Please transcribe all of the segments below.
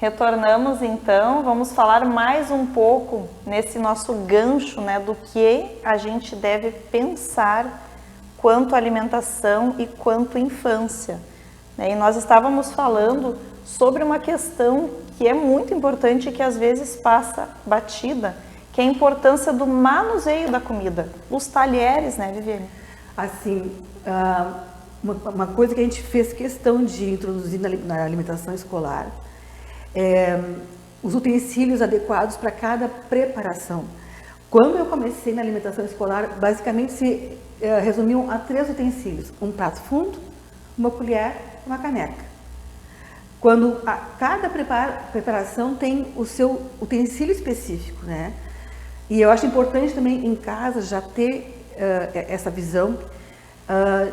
Retornamos então, vamos falar mais um pouco nesse nosso gancho, né, do que a gente deve pensar quanto à alimentação e quanto à infância. E nós estávamos falando sobre uma questão que é muito importante e que às vezes passa batida, que é a importância do manuseio da comida, os talheres, né, Viviane? Assim, uma coisa que a gente fez questão de introduzir na alimentação escolar os utensílios adequados para cada preparação. Quando eu comecei na alimentação escolar, basicamente se resumiam a 3 utensílios: um prato fundo, uma colher e uma caneca. Quando cada preparação tem o seu utensílio específico, né? E eu acho importante também em casa já ter essa visão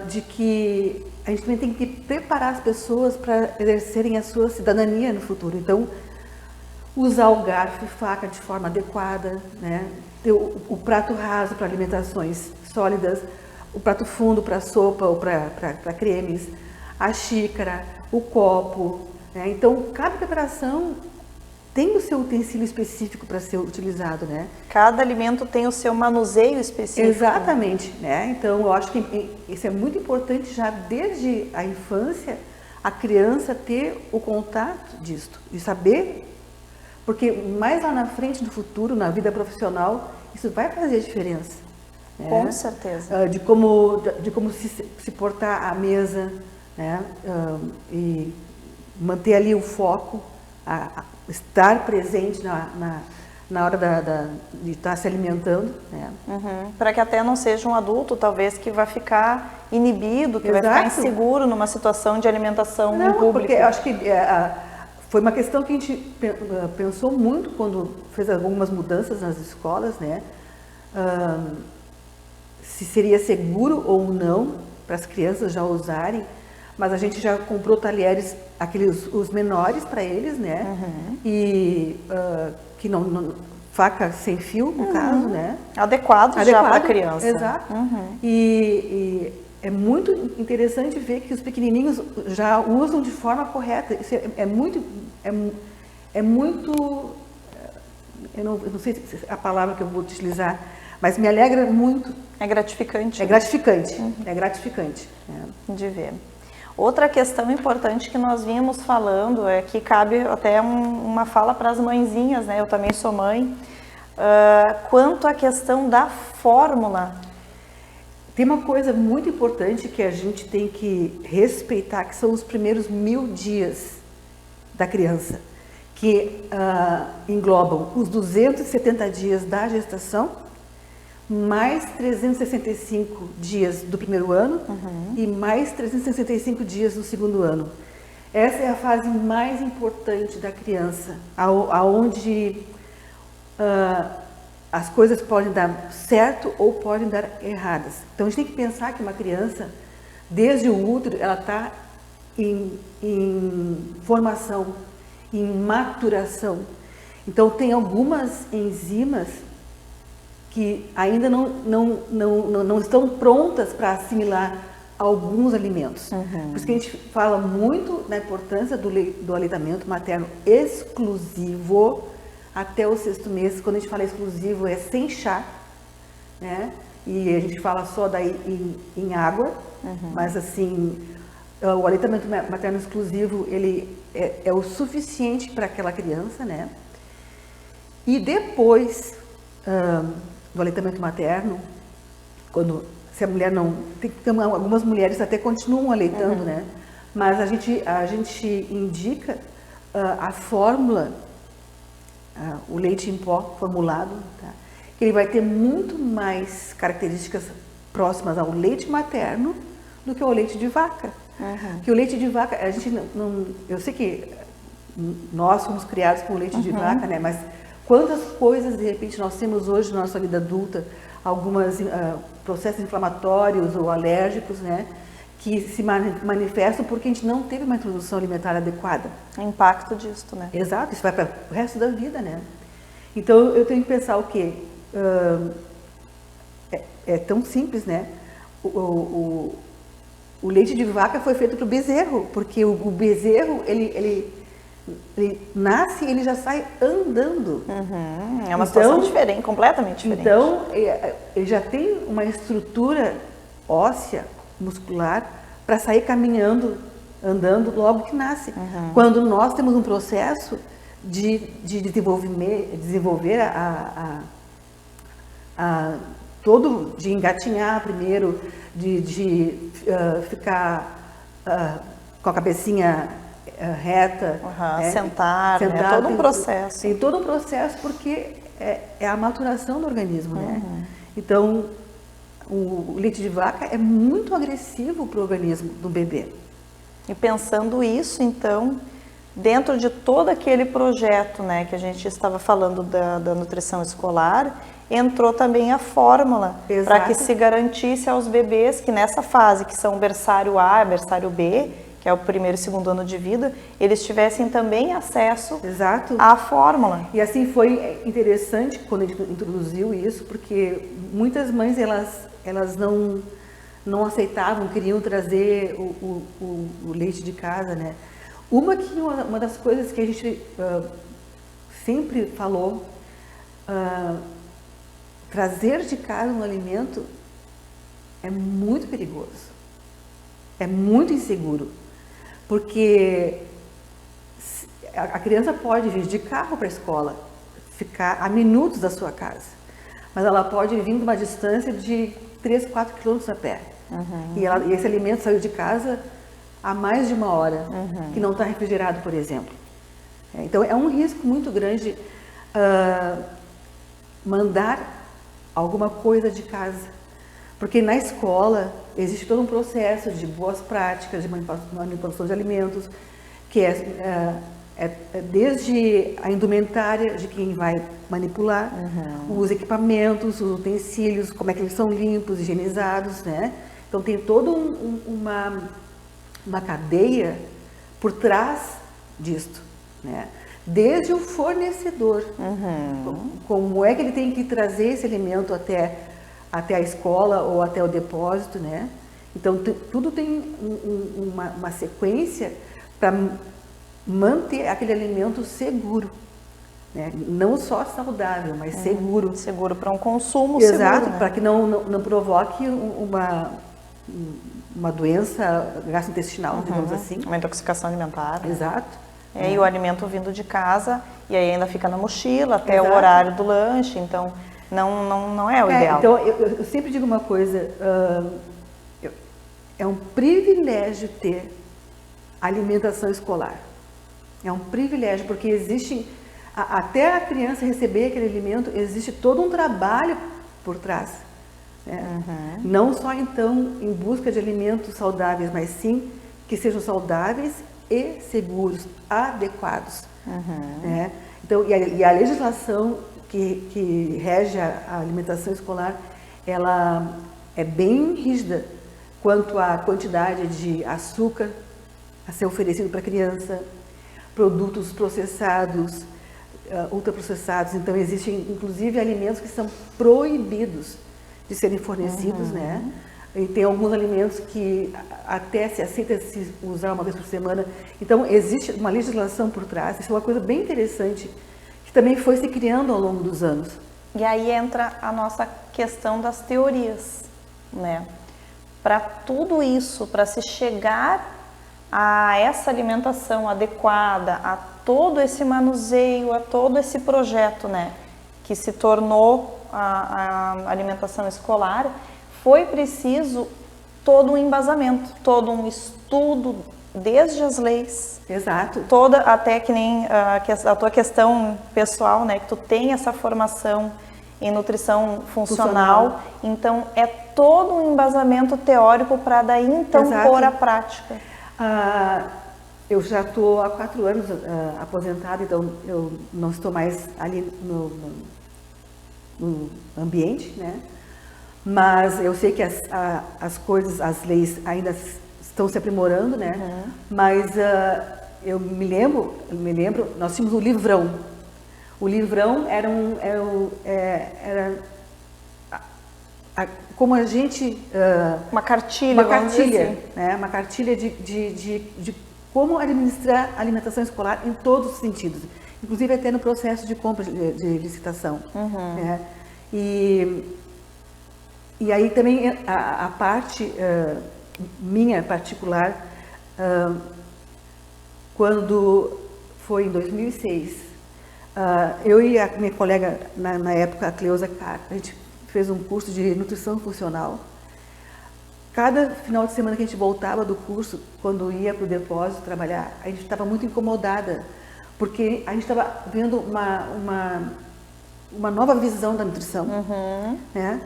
de que a gente também tem que preparar as pessoas para exercerem a sua cidadania no futuro. Então, usar o garfo e faca de forma adequada, né? Ter o prato raso para alimentações sólidas, o prato fundo para sopa ou para cremes, a xícara, o copo, né? Então, cada preparação tem o seu utensílio específico para ser utilizado, né? Cada alimento tem o seu manuseio específico. Exatamente, né? Então, eu acho que isso é muito importante já desde a infância, a criança ter o contato disto, de saber, porque mais lá na frente, no futuro, na vida profissional, isso vai fazer diferença. Né? Com certeza. De como se portar à mesa, né? E manter ali o foco, estar presente na hora de estar se alimentando, né? Para que até não seja um adulto, talvez, que vai ficar inibido, que Exato. vai ficar inseguro numa situação de alimentação em público. Porque eu acho que foi uma questão que a gente pensou muito quando fez algumas mudanças nas escolas, né? Se seria seguro ou não para as crianças já usarem, mas a gente já comprou talheres, os menores para eles, né? E que não faca sem fio, no caso, né? Adequado já para a criança. Exato. E é muito interessante ver que os pequenininhos já usam de forma correta. Isso é muito, eu não sei a palavra que eu vou utilizar, mas me alegra muito. É gratificante. É gratificante. É gratificante. De ver. Outra questão importante que nós vínhamos falando é que cabe até uma fala para as mãezinhas, né? Eu também sou mãe. Quanto à questão da fórmula. Tem uma coisa muito importante que a gente tem que respeitar, que são os primeiros 1000 dias da criança, que englobam os 270 dias da gestação, mais 365 dias do primeiro ano e mais 365 dias do segundo ano. Essa é a fase mais importante da criança, aonde as coisas podem dar certo ou podem dar erradas. Então a gente tem que pensar que uma criança, desde o útero, ela está em formação, em maturação. Então tem algumas enzimas que ainda não estão prontas para assimilar alguns alimentos. Por isso que a gente fala muito na importância do aleitamento materno exclusivo até o 6º mês. Quando a gente fala exclusivo, é sem chá, né? E a gente fala só daí em água, mas assim, o aleitamento materno exclusivo, ele é o suficiente para aquela criança, né? E depois do aleitamento materno, se a mulher não... algumas mulheres até continuam aleitando, né? Mas a gente indica a fórmula, o leite em pó formulado, tá? Que ele vai ter muito mais características próximas ao leite materno do que ao leite de vaca. Porque o leite de vaca, a gente não... Eu sei que nós fomos criados com leite de vaca, né? Mas quantas coisas, de repente, nós temos hoje na nossa vida adulta, alguns processos inflamatórios ou alérgicos, né? Que se manifestam porque a gente não teve uma introdução alimentar adequada. O impacto disso, né? Exato, isso vai para o resto da vida, né? Então, eu tenho que pensar o quê? É tão simples, né? O leite de vaca foi feito para o bezerro, porque o bezerro, ele ele nasce e ele já sai andando. É uma situação diferente, completamente diferente. Então, ele já tem uma estrutura óssea, muscular, para sair caminhando, andando logo que nasce. Quando nós temos um processo de desenvolver todo, de engatinhar primeiro, de ficar com a cabecinha reta, sentar, né? Todo um processo. Tem todo um processo porque é a maturação do organismo, né? Então, o leite de vaca é muito agressivo para o organismo do bebê. E pensando isso, então, dentro de todo aquele projeto, né, que a gente estava falando da nutrição escolar, entrou também a fórmula para que se garantisse aos bebês que nessa fase, que são berçário A, berçário B, que é o primeiro e segundo ano de vida, eles tivessem também acesso à fórmula. E assim foi interessante quando a gente introduziu isso, porque muitas mães elas não aceitavam, queriam trazer o leite de casa, né? Uma das coisas que a gente sempre falou, trazer de casa um alimento é muito perigoso, é muito inseguro, porque a criança pode vir de carro para a escola, ficar a minutos da sua casa, mas ela pode vir de uma distância de 3, 4 quilômetros a pé. E esse alimento saiu de casa há mais de uma hora, que não está refrigerado, por exemplo. Então, é um risco muito grande mandar alguma coisa de casa. Porque na escola existe todo um processo de boas práticas, de manipulação de alimentos, que é desde a indumentária de quem vai manipular, os equipamentos, os utensílios, como é que eles são limpos, higienizados, né? Então tem toda uma cadeia por trás disto, né? Desde o fornecedor, como é que ele tem que trazer esse alimento até a escola ou até o depósito, né? Então tudo tem uma sequência para manter aquele alimento seguro, né? Não só saudável, mas seguro. Seguro para um consumo seguro. Exato, para que não provoque uma doença gastrointestinal, digamos assim. Uma intoxicação alimentar. Exato. E o alimento vindo de casa, e aí ainda fica na mochila até o horário do lanche, então não é o ideal. Então, eu sempre digo uma coisa, é um privilégio ter alimentação escolar. É um privilégio, porque existe, até a criança receber aquele alimento, existe todo um trabalho por trás. Né? Não só, então, em busca de alimentos saudáveis, mas sim que sejam saudáveis e seguros, adequados. Né? Então, e a legislação que rege a alimentação escolar, ela é bem rígida quanto à quantidade de açúcar a ser oferecido para a criança, produtos processados, ultraprocessados. Então, existem, inclusive, alimentos que são proibidos de serem fornecidos, né? E tem alguns alimentos que até se aceita se usar uma vez por semana. Então, existe uma legislação por trás. Isso é uma coisa bem interessante, que também foi se criando ao longo dos anos. E aí entra a nossa questão das teorias, né? Para tudo isso, para se chegar a essa alimentação adequada, a todo esse manuseio, a todo esse projeto, né, que se tornou a alimentação escolar, foi preciso todo um embasamento, todo um estudo, desde as leis. Exato. Toda, até que nem a tua questão pessoal, né, que tu tem essa formação em nutrição funcional. Então é todo um embasamento teórico para daí então pôr a prática. Eu já estou há 4 anos aposentada, então eu não estou mais ali no ambiente, né? Mas eu sei que as coisas, as leis ainda estão se aprimorando, né? Mas eu me lembro, nós tínhamos o livrão. O livrão era como a gente... uma cartilha, assim. Né? Uma cartilha de como administrar a alimentação escolar em todos os sentidos, inclusive até no processo de compra de licitação. Né? E aí também a parte minha particular, quando foi em 2006, eu e a minha colega, na época, a Cleusa Carr, a gente fez um curso de nutrição funcional. Cada final de semana que a gente voltava do curso, quando ia para o depósito trabalhar, a gente estava muito incomodada, porque a gente estava vendo uma nova visão da nutrição. Né?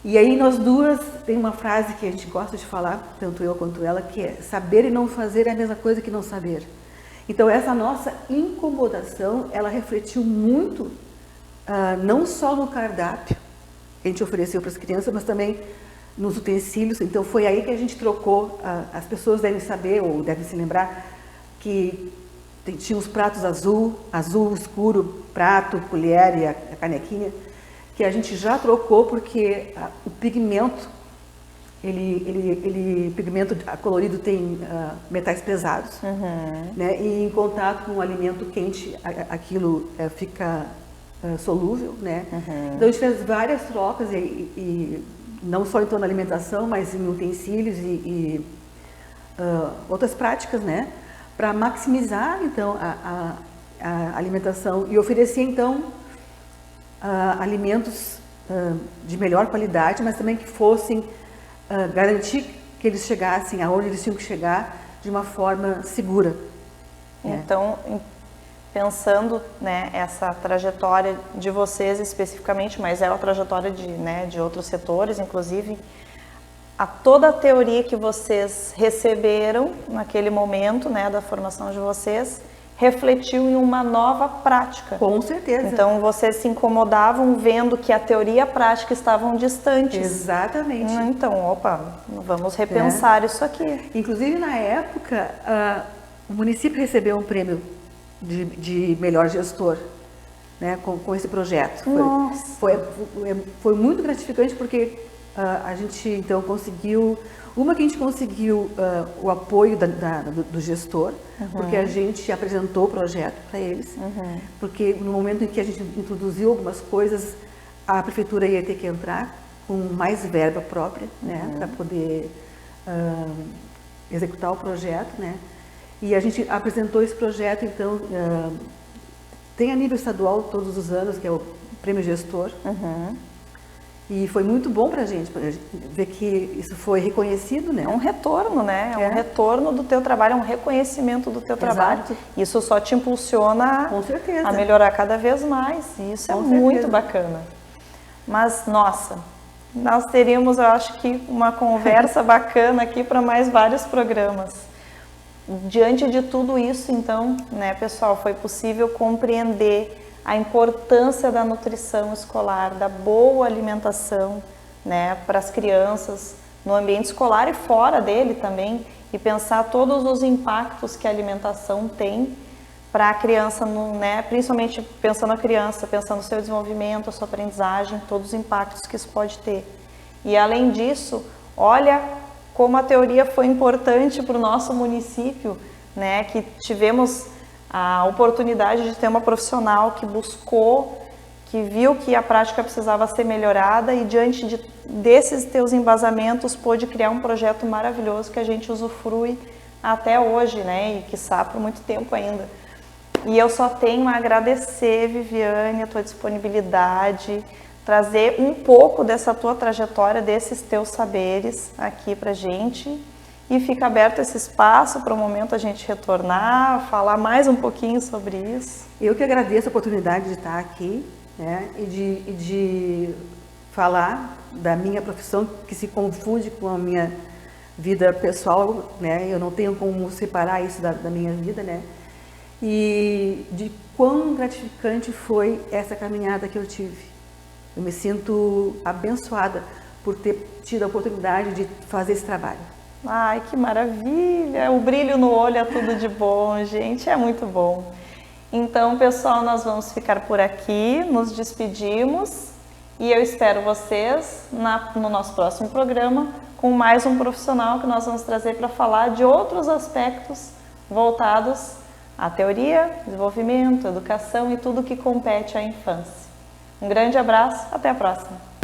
E aí nós duas, tem uma frase que a gente gosta de falar, tanto eu quanto ela, que é: saber e não fazer é a mesma coisa que não saber. Então essa nossa incomodação, ela refletiu muito, não só no cardápio que a gente ofereceu para as crianças, mas também nos utensílios. Então foi aí que a gente trocou. As pessoas devem saber, ou devem se lembrar, que tinha os pratos azul escuro, prato, colher e a canequinha, que a gente já trocou porque o pigmento, pigmento colorido tem metais pesados, né? E em contato com o alimento quente, aquilo fica solúvel, né? Então a gente fez várias trocas e não só então na alimentação, mas em utensílios e outras práticas, né? Para maximizar então a alimentação e oferecer então alimentos de melhor qualidade, mas também que fossem garantir que eles chegassem aonde eles tinham que chegar de uma forma segura. Então, pensando, né, essa trajetória de vocês especificamente, mas é uma trajetória de outros setores, inclusive, toda a teoria que vocês receberam naquele momento, né, da formação de vocês, refletiu em uma nova prática. Com certeza. Então, vocês se incomodavam vendo que a teoria e a prática estavam distantes. Exatamente. Então, vamos repensar isso aqui. Inclusive, na época, o município recebeu um prêmio de melhor gestor, né, com esse projeto. Nossa. Foi muito gratificante porque a gente, então, conseguiu... que a gente conseguiu o apoio do gestor, porque a gente apresentou o projeto para eles, porque no momento em que a gente introduziu algumas coisas, a prefeitura ia ter que entrar com mais verba própria, né, para poder executar o projeto, né, e a gente apresentou esse projeto, então, tem a nível estadual todos os anos, que é o Prêmio Gestor. E foi muito bom para a gente ver que isso foi reconhecido, né? É um retorno, né? É um retorno do teu trabalho, é um reconhecimento do teu trabalho. Isso só te impulsiona com certeza a melhorar cada vez mais. E isso é muito bacana. Mas, nossa, nós teríamos, eu acho que, uma conversa bacana aqui para mais vários programas. Diante de tudo isso, então, né, pessoal, foi possível compreender a importância da nutrição escolar, da boa alimentação, né, para as crianças, no ambiente escolar e fora dele também, e pensar todos os impactos que a alimentação tem para a criança, né, principalmente pensando na criança, pensando no seu desenvolvimento, a sua aprendizagem, todos os impactos que isso pode ter. E além disso, olha como a teoria foi importante para o nosso município, né, que tivemos a oportunidade de ter uma profissional que buscou, que viu que a prática precisava ser melhorada e diante desses teus embasamentos pôde criar um projeto maravilhoso que a gente usufrui até hoje, né, e quiçá por muito tempo ainda. E eu só tenho a agradecer, Viviane, a tua disponibilidade, trazer um pouco dessa tua trajetória, desses teus saberes aqui pra gente. E fica aberto esse espaço para o momento a gente retornar, falar mais um pouquinho sobre isso. Eu que agradeço a oportunidade de estar aqui, né, e de falar da minha profissão, que se confunde com a minha vida pessoal, né, eu não tenho como separar isso da minha vida, né, e de quão gratificante foi essa caminhada que eu tive. Eu me sinto abençoada por ter tido a oportunidade de fazer esse trabalho. Ai, que maravilha! O brilho no olho é tudo de bom, gente, é muito bom. Então, pessoal, nós vamos ficar por aqui, nos despedimos e eu espero vocês no nosso próximo programa com mais um profissional que nós vamos trazer para falar de outros aspectos voltados à teoria, desenvolvimento, educação e tudo que compete à infância. Um grande abraço, até a próxima!